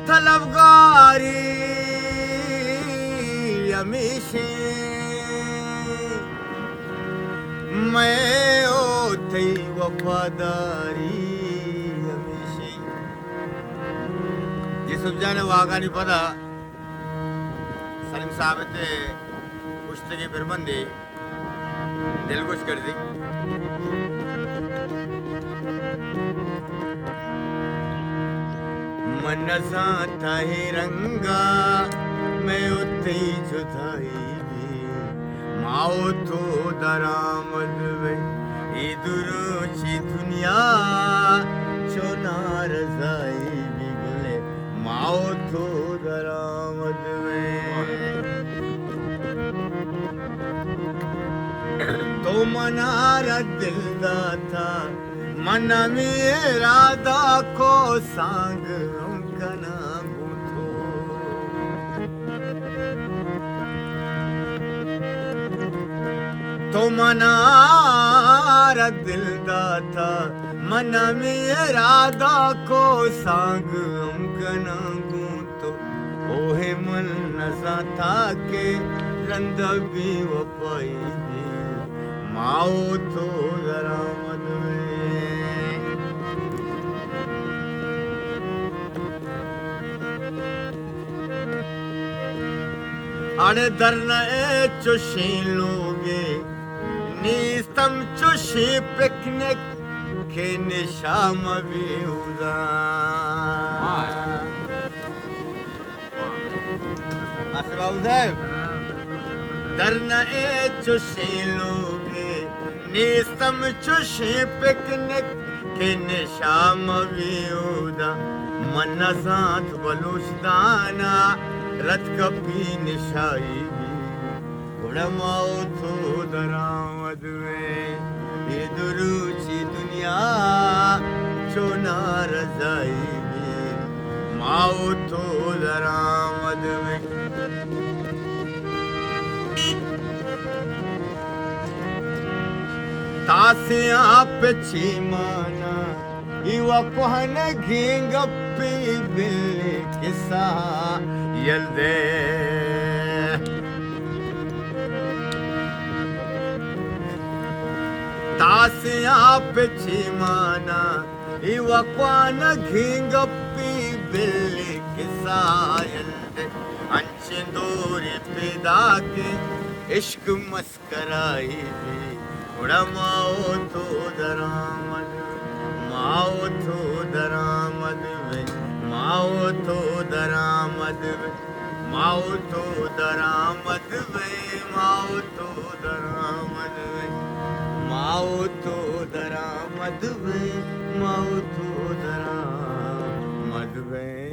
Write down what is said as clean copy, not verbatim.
तलबगारी हमेशे मैं ओ थई वफादारी हमेशे जिस जाने वागा नहीं पता सलीम साहब ते पुस्तके फिर बंदे दिल कुछ कर दी मन सा था ही रंगा मैं उते जुदाई भी माओ तो दरामद में इधरों दुनिया चोना रजाई भी गले माओ तो दरामद में तो मनारा दिल दा था मन मेरा दा को सांग कना गुथो तो मनारा दिल दा था मन मेरा दा को सांग कना गुथो ओहे मन नसा था के रंद भी वपाई माओ तो दरामद अरे दरना ए चुशी लोगे नीस्तम चुशी पिकनिक के निशाम भी उदा आसबाब साहब दरना ए चुशी लोगे नीस्तम चुशी पिकनिक के निशाम भी उदा मन साथ बलुचदाना रत कपी निशाई भी उड़माओ तो दरामद में ये दुरुची दुनिया चोना रजाई भी माओ तो दरामद में तासे आप चीमाना इवा कोहन घिंगप्पी बिल्ली किसा यल्दे तासिया पे चीमाना इवा कोहन घिंगप्पी बिल्ली किसा यल्दे अंचिंदूरी पिदा के इश्क मस्कराई भी उड़माओ तो दरामद माओ तो दरामद में माओ तो दरामद में माओ तो दरामद में माओ तो दरामद में माओ तो दरामद में माओ तो दरामद में